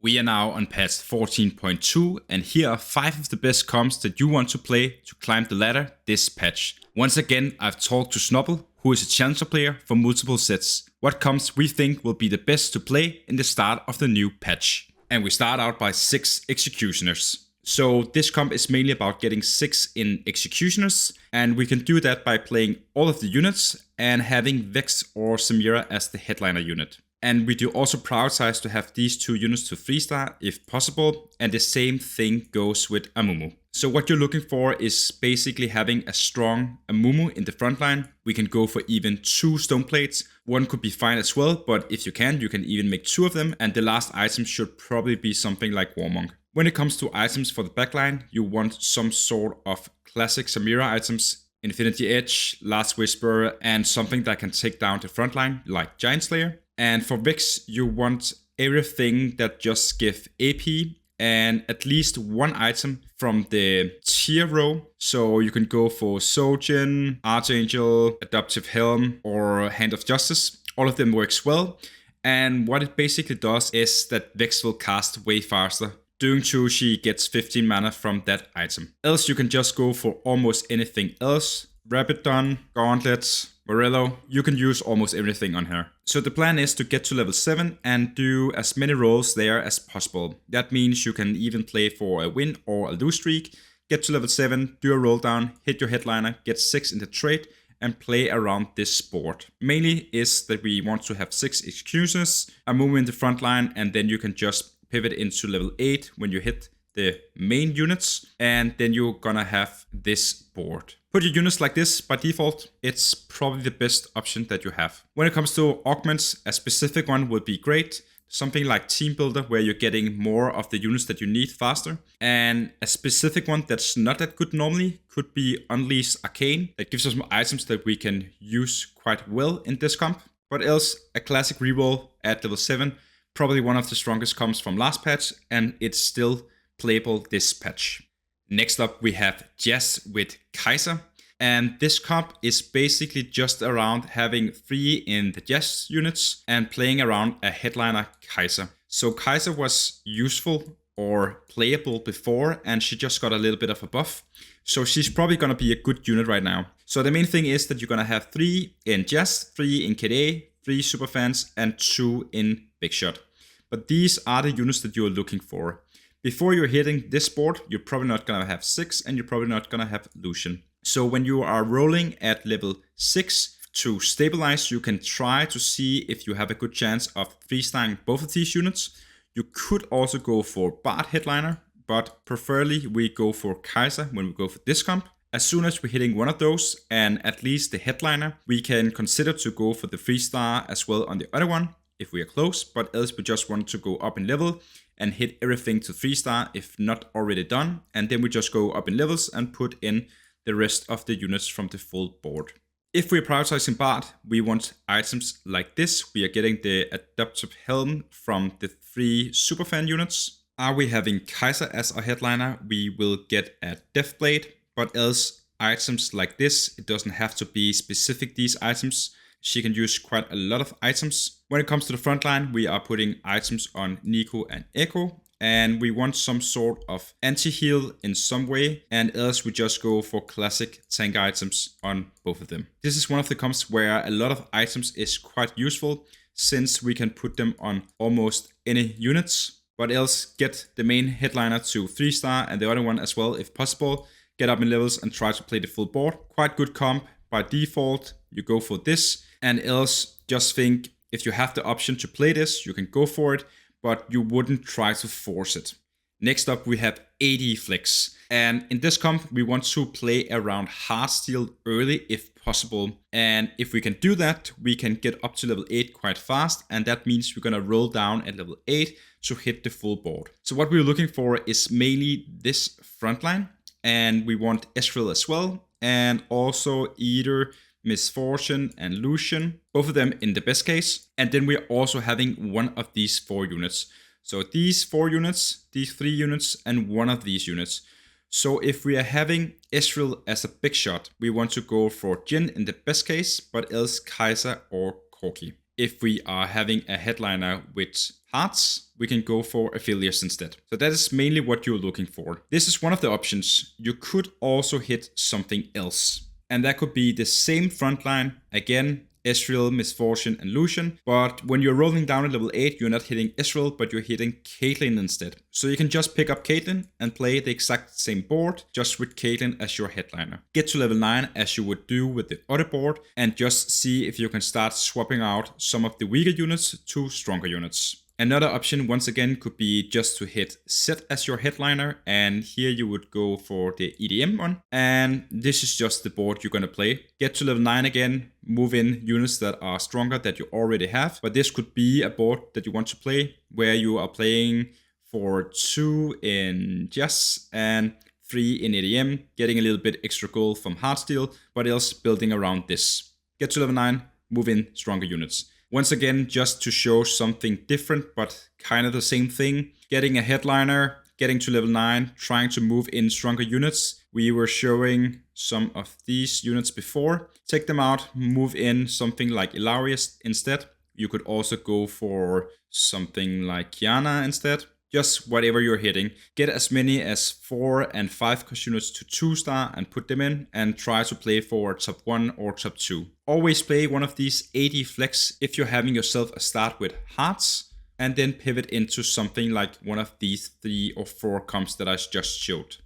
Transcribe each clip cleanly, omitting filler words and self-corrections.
We are now on patch 14.2 and here are 5 of the best comps that you want to play to climb the ladder this patch. Once again, I've talked to Snuble, who is a challenger player for multiple sets. What comps we think will be the best to play in the start of the new patch. And we start out by 6 executioners. So this comp is mainly about getting 6 in executioners, and we can do that by playing all of the units and having Vex or Samira as the headliner unit. And we do also prioritize to have these 2 units to 3-star if possible, and the same thing goes with Amumu. So what you're looking for is basically having a strong Amumu in the front line. We can go for even 2 stone plates. One could be fine as well, but if you can even make 2 of them, and the last item should probably be something like Warmonk. When it comes to items for the backline, you want some sort of classic Samira items, Infinity Edge, Last Whisper, and something that can take down the front line, like Giant Slayer. And for Vex, you want everything that just give AP and at least 1 item from the tier row. So you can go for Sojin, Archangel, Adaptive Helm, or Hand of Justice. All of them works well. And what it basically does is that Vex will cast way faster. Doing 2, she gets 15 mana from that item. Else you can just go for almost anything else. Rabidon, Gauntlets, Morello, you can use almost everything on her. So the plan is to get to level 7 and do as many rolls there as possible. That means you can even play for a win or a lose streak, get to level 7, do a roll down, hit your headliner, get 6 in the trade, and play around this board. Mainly is that we want to have 6 executioners, a move in the front line, and then you can just pivot into level 8 when you hit the main units, and then you're gonna have this board. Put your units like this by default, it's probably the best option that you have. When it comes to augments, a specific one would be great. Something like Team Builder, where you're getting more of the units that you need faster. And a specific one that's not that good normally could be Unleash Arcane. That gives us some items that we can use quite well in this comp. But else, a classic reroll at level 7, probably one of the strongest comps from last patch, and it's still playable this patch. Next up we have Jazz with Kaiser, and this comp is basically just around having 3 in the Jazz units and playing around a headliner Kaiser. So Kaiser was useful or playable before, and she just got a little bit of a buff. So she's probably gonna be a good unit right now. So the main thing is that you're gonna have 3 in Jazz, 3 in KDA, 3 Superfans, and 2 in Big Shot. But these are the units that you're looking for. Before you're hitting this board, you're probably not gonna have 6, and you're probably not gonna have Lucian. So when you are rolling at level 6 to stabilize, you can try to see if you have a good chance of 3-starring both of these units. You could also go for Bard Headliner, but preferably we go for Kaiser when we go for this comp. As soon as we're hitting one of those, and at least the headliner, we can consider to go for the 3-star as well on the other one, if we are close, but else we just want to go up in level and hit everything to 3-star if not already done, and then we just go up in levels and put in the rest of the units from the full board. If we're prioritizing Bard, we want items like this. We are getting the Adaptive Helm from the 3 Superfan units. Are we having Kaiser as our headliner, we will get a Deathblade, but else items like this, it doesn't have to be specific these items. She can use quite a lot of items. When it comes to the front line, we are putting items on Nico and Echo, and we want some sort of anti-heal in some way, and else we just go for classic tank items on both of them. This is one of the comps where a lot of items is quite useful, since we can put them on almost any units, but else get the main headliner to 3-star and the other one as well if possible, get up in levels and try to play the full board. Quite good comp. By default, you go for this, and else just think if you have the option to play this, you can go for it, but you wouldn't try to force it. Next up, we have AD Flex, and in this comp, we want to play around Heartsteel early if possible, and if we can do that, we can get up to level 8 quite fast, and that means we're gonna roll down at level 8 to hit the full board. So what we're looking for is mainly this front line, and we want Ezreal as well, and also either Misfortune and Lucian, both of them in the best case. And then we're also having one of these 4 units. So these 4 units, these 3 units, and one of these units. So if we are having Ezreal as a big shot, we want to go for Jhin in the best case, but else Kaiser or Corki. If we are having a headliner with hearts, we can go for affiliates instead. So that is mainly what you're looking for. This is one of the options. You could also hit something else. And that could be the same frontline. Again, Ezreal, Misfortune, and Lucian. But when you're rolling down at level 8, you're not hitting Ezreal, but you're hitting Caitlyn instead. So you can just pick up Caitlyn and play the exact same board, just with Caitlyn as your headliner. Get to level 9 as you would do with the other board, and just see if you can start swapping out some of the weaker units to stronger units. Another option, once again, could be just to hit Set as your headliner, and here you would go for the EDM one, and this is just the board you're gonna play. Get to level 9 again, move in units that are stronger that you already have, but this could be a board that you want to play, where you are playing for 2 in Jess and 3 in EDM, getting a little bit extra gold from Heartsteel, but else building around this. Get to level 9, move in stronger units. Once again, just to show something different, but kind of the same thing. Getting a headliner, getting to level 9, trying to move in stronger units. We were showing some of these units before. Take them out, move in something like Ilarius instead. You could also go for something like Kiana instead. Just whatever you're hitting. Get as many as 4 and 5 cost units to 2-star and put them in, and try to play for top 1 or top 2. Always play one of these 80 flex if you're having yourself a start with hearts, and then pivot into something like one of these 3 or 4 comps that I just showed.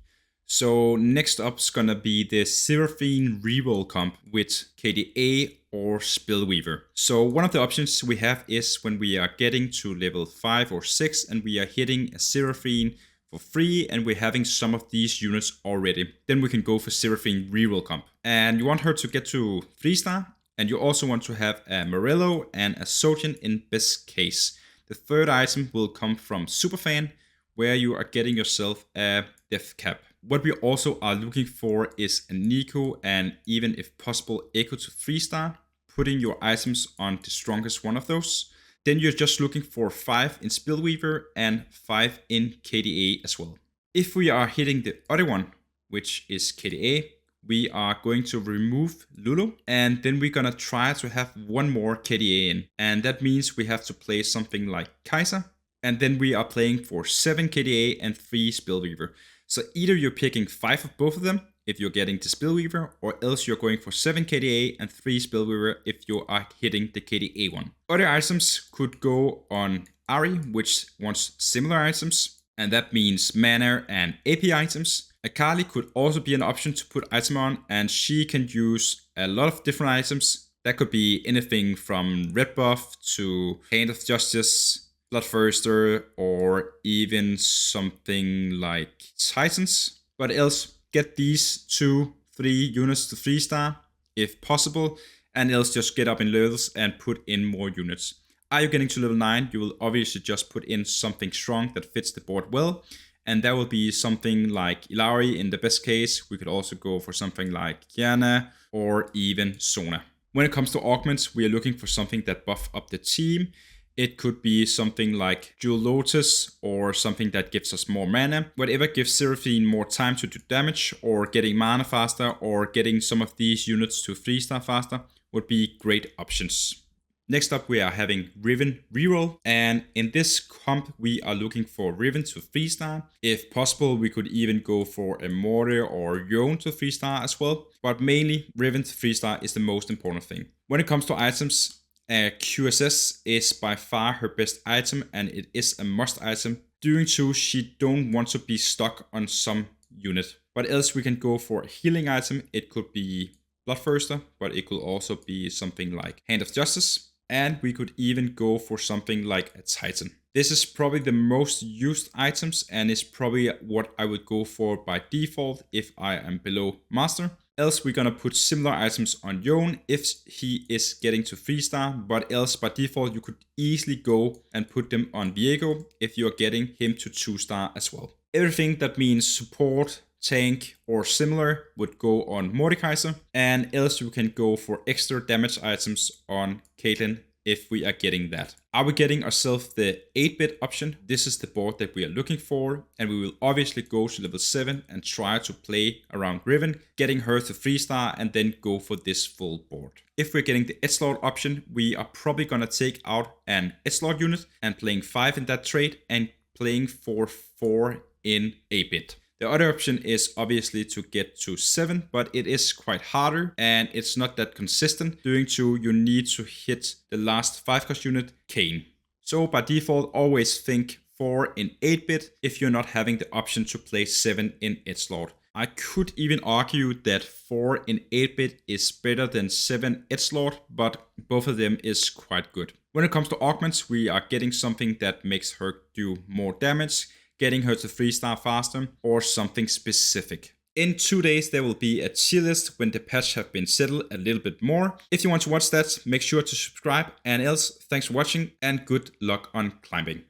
So next up is gonna be the Seraphine Reroll comp with KDA or Spellweaver. So one of the options we have is when we are getting to level 5 or 6 and we are hitting a Seraphine for free and we're having some of these units already. Then we can go for Seraphine Reroll comp. And you want her to get to 3-star, and you also want to have a Morello and a Sojourn in best case. The third item will come from Superfan, where you are getting yourself a death cap. What we also are looking for is a Nico and even if possible Echo to 3-star, putting your items on the strongest one of those. Then you're just looking for 5 in Spellweaver and 5 in KDA as well. If we are hitting the other one, which is KDA, we are going to remove Lulu, and then we're gonna try to have one more KDA in. And that means we have to play something like Kaiser, and then we are playing for 7 KDA and 3 Spellweaver. So either you're picking 5 of both of them if you're getting the Spellweaver, or else you're going for 7 KDA and 3 Spellweaver if you are hitting the KDA one. Other items could go on Ahri, which wants similar items, and that means mana and AP items. Akali could also be an option to put item on, and she can use a lot of different items. That could be anything from red buff to Hand of Justice, Bloodthirster, or even something like Titans. But else, get these 2-3 units to 3-star if possible, and else just get up in levels and put in more units. Are you getting to level 9, you will obviously just put in something strong that fits the board well, and that will be something like Illari in the best case. We could also go for something like Kiana or even Sona. When it comes to augments, we are looking for something that buff up the team. It could be something like Jewel Lotus or something that gives us more mana. Whatever gives Seraphine more time to do damage, or getting mana faster, or getting some of these units to 3-star faster would be great options. Next up, we are having Riven Reroll, and in this comp we are looking for Riven to 3-star. If possible, we could even go for a Mortar or Yone to 3-star as well, but mainly Riven to 3-star is the most important thing. When it comes to items, QSS is by far her best item, and it is a must item. Doing so, she don't want to be stuck on some unit. But else we can go for a healing item. It could be Bloodthirster, but it could also be something like Hand of Justice. And we could even go for something like a Titan. This is probably the most used items, and is probably what I would go for by default if I am below Master. Else we're gonna put similar items on Yone if he is getting to 3-star, but else by default you could easily go and put them on Viego if you're getting him to 2-star as well. Everything that means support, tank or similar would go on Mordekaiser, and else you can go for extra damage items on Caitlyn if we are getting that. Are we getting ourselves the 8-bit option? This is the board that we are looking for, and we will obviously go to level 7 and try to play around Riven, getting her to 3-star and then go for this full board. If we're getting the Edgelord option, we are probably gonna take out an Edgelord unit and playing 5 in that trade and playing for 4 in 8-bit. The other option is obviously to get to 7, but it is quite harder and it's not that consistent. Doing 2, you need to hit the last 5-cost unit, Kane. So by default, always think 4 in 8-bit if you're not having the option to play 7 in Edgelord. I could even argue that 4 in 8-bit is better than 7 Edgelord, but both of them is quite good. When it comes to augments, we are getting something that makes her do more damage, getting her to 3-star faster, or something specific. In 2 days, there will be a tier list when the patch have been settled a little bit more. If you want to watch that, make sure to subscribe, and else, thanks for watching and good luck on climbing.